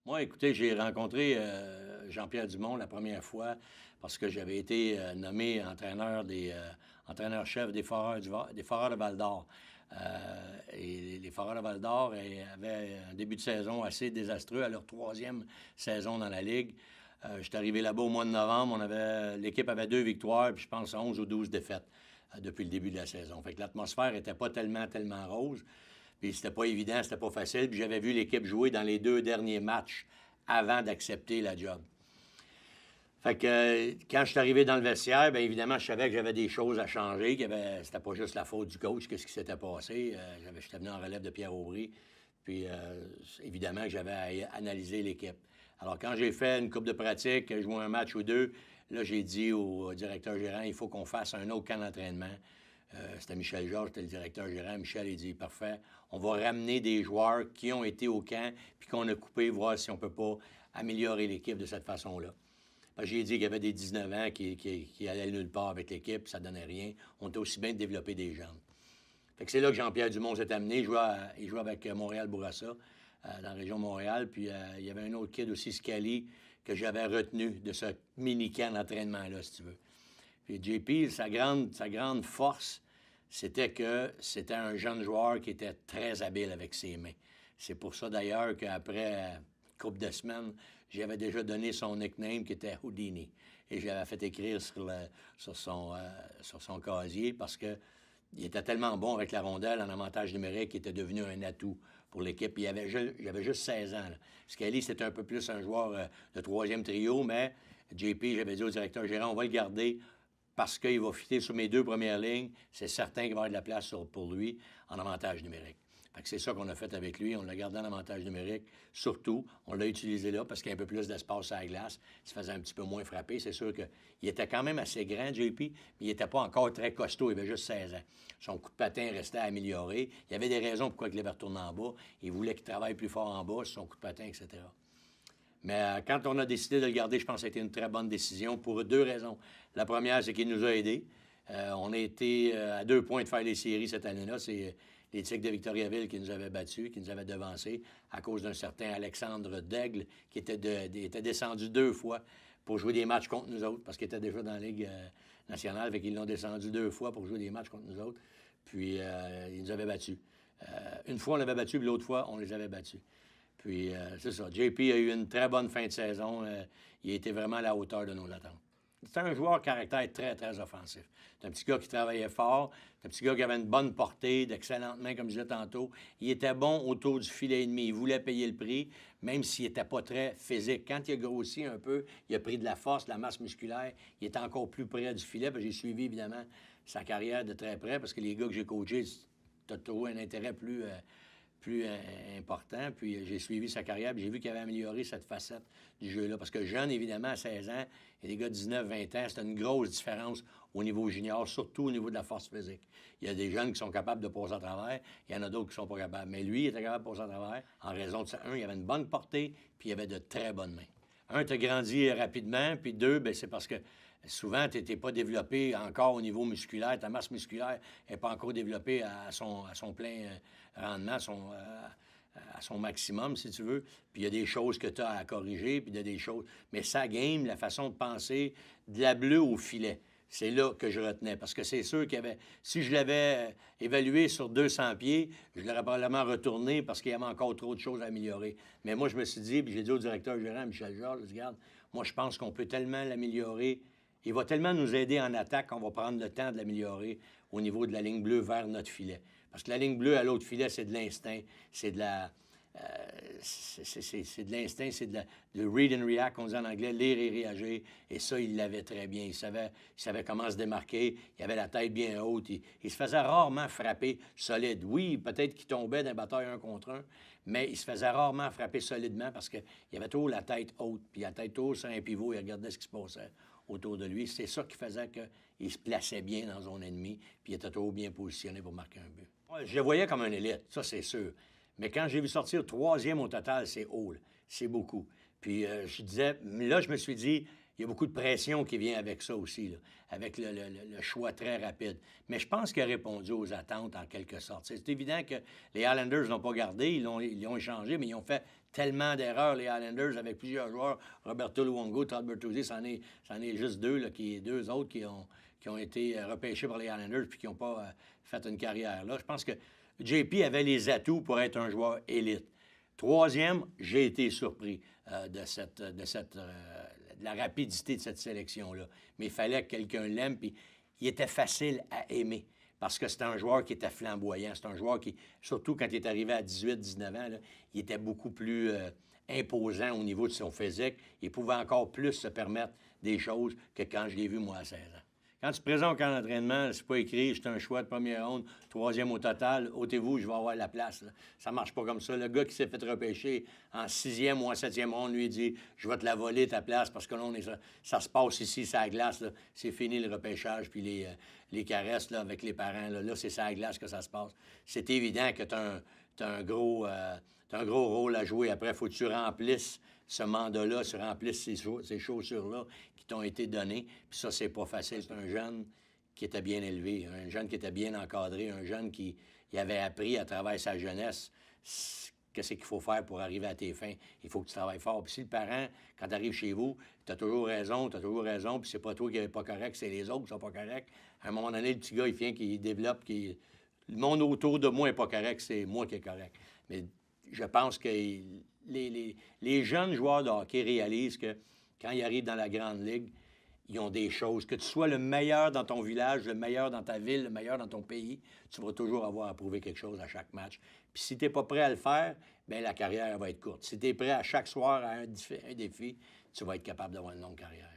Moi, écoutez, j'ai rencontré Jean-Pierre Dumont la première fois parce que j'avais été nommé entraîneur-chef des Foreurs de Val-d'Or. Et les Foreurs de Val-d'Or avaient un début de saison assez désastreux à leur troisième saison dans la Ligue. J'étais arrivé là-bas au mois de novembre. L'équipe avait 2 victoires, puis je pense 11 ou 12 défaites depuis le début de la saison. Fait que l'atmosphère n'était pas tellement rose. Puis c'était pas évident, c'était pas facile. Puis j'avais vu l'équipe jouer dans les 2 derniers matchs avant d'accepter la job. Fait que quand je suis arrivé dans le vestiaire, bien évidemment, je savais que j'avais des choses à changer, c'était pas juste la faute du coach, qu'est-ce qui s'était passé. J'étais venu en relève de Pierre Aubry, puis évidemment que j'avais à analyser l'équipe. Alors quand j'ai fait une coupe de pratique, joué un match ou deux, là j'ai dit au directeur gérant, il faut qu'on fasse un autre camp d'entraînement. C'était Michel Georges, c'était le directeur gérant. Michel, il dit, parfait, on va ramener des joueurs qui ont été au camp puis qu'on a coupé, voir si on peut pas améliorer l'équipe de cette façon-là. J'ai dit qu'il y avait des 19 ans qui allaient nulle part avec l'équipe, ça donnait rien. On était aussi bien de développer des jeunes. Fait que c'est là que Jean-Pierre Dumont s'est amené. Il jouait avec Montréal-Bourassa, dans la région de Montréal. Puis il y avait un autre kid aussi, Scali, que j'avais retenu de ce mini-camp d'entraînement-là, si tu veux. Puis JP, sa grande force, c'était que c'était un jeune joueur qui était très habile avec ses mains. C'est pour ça, d'ailleurs, qu'après une couple de semaines, j'avais déjà donné son nickname qui était Houdini. Et je l'avais fait écrire sur son casier parce que il était tellement bon avec la rondelle en avantage numérique qu'il était devenu un atout pour l'équipe. Il avait juste 16 ans. Là. Scali, c'était un peu plus un joueur de troisième trio, mais JP, j'avais dit au directeur gérant, on va le garder parce qu'il va fitter sur mes 2 premières lignes. C'est certain qu'il va y avoir de la place pour lui en avantage numérique. Fait que c'est ça qu'on a fait avec lui. On l'a gardé en avantage numérique. Surtout, on l'a utilisé là parce qu'il y a un peu plus d'espace à la glace. Il se faisait un petit peu moins frapper. C'est sûr qu'il était quand même assez grand, JP, mais il n'était pas encore très costaud. Il avait juste 16 ans. Son coup de patin restait à améliorer. Il y avait des raisons pourquoi il avait retourné en bas. Il voulait qu'il travaille plus fort en bas sur son coup de patin, etc. Mais quand on a décidé de le garder, je pense que ça a été une très bonne décision pour 2 raisons. La première, c'est qu'il nous a aidés. On a été à 2 points de faire les séries cette année-là. C'est les Tigres de Victoriaville qui nous avaient battus, qui nous avaient devancés à cause d'un certain Alexandre Daigle qui était descendu 2 fois pour jouer des matchs contre nous autres parce qu'il était déjà dans la Ligue nationale. Fait qu'ils l'ont descendu 2 fois pour jouer des matchs contre nous autres. Puis ils nous avaient battus. Une fois, on l'avait battu, puis l'autre fois, on les avait battus. Puis, c'est ça. JP a eu une très bonne fin de saison. Il a été vraiment à la hauteur de nos attentes. C'est un joueur caractère très, très offensif. C'est un petit gars qui travaillait fort. C'est un petit gars qui avait une bonne portée, d'excellentes mains, comme je disais tantôt. Il était bon autour du filet et demi. Il voulait payer le prix, même s'il n'était pas très physique. Quand il a grossi un peu, il a pris de la force, de la masse musculaire. Il était encore plus près du filet. J'ai suivi, évidemment, sa carrière de très près parce que les gars que j'ai coachés, tu as trouvé un intérêt plus important. Puis j'ai suivi sa carrière, puis j'ai vu qu'il avait amélioré cette facette du jeu-là. Parce que jeune, évidemment, à 16 ans, et les gars de 19-20 ans, c'est une grosse différence au niveau junior, surtout au niveau de la force physique. Il y a des jeunes qui sont capables de passer à travers, il y en a d'autres qui ne sont pas capables. Mais lui, il était capable de passer à travers en raison de ça. Un, il avait une bonne portée, puis il avait de très bonnes mains. Un, tu as grandi rapidement, puis deux, bien, c'est parce que souvent, tu n'étais pas développé encore au niveau musculaire. Ta masse musculaire n'est pas encore développée à son plein rendement, à son maximum, si tu veux. Puis il y a des choses que tu as à corriger, puis il y a des choses... Mais sa game, la façon de penser, de la bleue au filet, c'est là que je retenais. Parce que c'est sûr qu'il y avait... Si je l'avais évalué sur 200 pieds, je l'aurais probablement retourné parce qu'il y avait encore trop de choses à améliorer. Mais moi, je me suis dit, puis j'ai dit au directeur gérant, Michel Georges, je dis, regarde, moi, je pense qu'on peut tellement l'améliorer. Il va tellement nous aider en attaque qu'on va prendre le temps de l'améliorer au niveau de la ligne bleue vers notre filet. Parce que la ligne bleue à l'autre filet, c'est de l'instinct, c'est de la... c'est de l'instinct, c'est de read and react, on dit en anglais, lire et réagir. Et ça, il l'avait très bien. Il savait comment se démarquer. Il avait la tête bien haute. Il se faisait rarement frapper solide. Oui, peut-être qu'il tombait d'un bataille 1 contre 1, mais il se faisait rarement frapper solidement parce qu'il avait toujours la tête haute. Puis la tête haute sur un pivot, il regardait ce qui se passait autour de lui. C'est ça qui faisait qu'il se plaçait bien dans son ennemi, puis il était toujours bien positionné pour marquer un but. Je le voyais comme un élite, ça c'est sûr. Mais quand j'ai vu sortir 3e au total, c'est haut, là. C'est beaucoup. Puis je disais, là, je me suis dit, il y a beaucoup de pression qui vient avec ça aussi, là, avec le choix très rapide. Mais je pense qu'il a répondu aux attentes en quelque sorte. C'est évident que les Islanders ne l'ont pas gardé, ils l'ont échangé, mais ils ont fait tellement d'erreurs, les Islanders, avec plusieurs joueurs. Roberto Luongo, Todd Bertuzzi, c'en est juste deux, là, deux autres qui ont été repêchés par les Islanders puis qui n'ont pas fait une carrière là. Je pense que JP avait les atouts pour être un joueur élite. Troisième, j'ai été surpris de la rapidité de cette sélection-là. Mais il fallait que quelqu'un l'aime, puis il était facile à aimer. Parce que c'était un joueur qui était flamboyant. C'est un joueur qui, surtout quand il est arrivé à 18-19 ans, là, il était beaucoup plus imposant au niveau de son physique. Il pouvait encore plus se permettre des choses que quand je l'ai vu, moi, à 16 ans. Quand tu te présentes au camp d'entraînement, c'est pas écrit, c'est un choix de première ronde, troisième au total, ôtez-vous, je vais avoir la place. Là. Ça marche pas comme ça. Le gars qui s'est fait repêcher en sixième ou en septième ronde, lui, dit, je vais te la voler, ta place, parce que là, ça se passe ici, ça glace. Là. C'est fini le repêchage, puis les caresses là, avec les parents. Là, c'est ça glace que ça se passe. C'est évident que tu as un gros rôle à jouer. Après, il faut que tu remplisses ce mandat-là, tu remplisses ces chaussures-là qui t'ont été données. Puis ça, c'est pas facile. C'est un jeune qui était bien élevé, un jeune qui était bien encadré, un jeune qui avait appris à travers sa jeunesse qu'est-ce qu'il faut faire pour arriver à tes fins. Il faut que tu travailles fort. Puis si le parent, quand tu arrives chez vous, tu as toujours raison, puis c'est pas toi qui n'est pas correct, c'est les autres qui sont pas corrects. À un moment donné, le petit gars, il vient, qu'il développe, le monde autour de moi n'est pas correct, c'est moi qui est correct. Mais je pense que les jeunes joueurs de hockey réalisent que quand ils arrivent dans la grande ligue, ils ont des choses. Que tu sois le meilleur dans ton village, le meilleur dans ta ville, le meilleur dans ton pays, tu vas toujours avoir à prouver quelque chose à chaque match. Puis si tu n'es pas prêt à le faire, bien la carrière va être courte. Si tu es prêt à chaque soir à un défi, tu vas être capable d'avoir une longue carrière.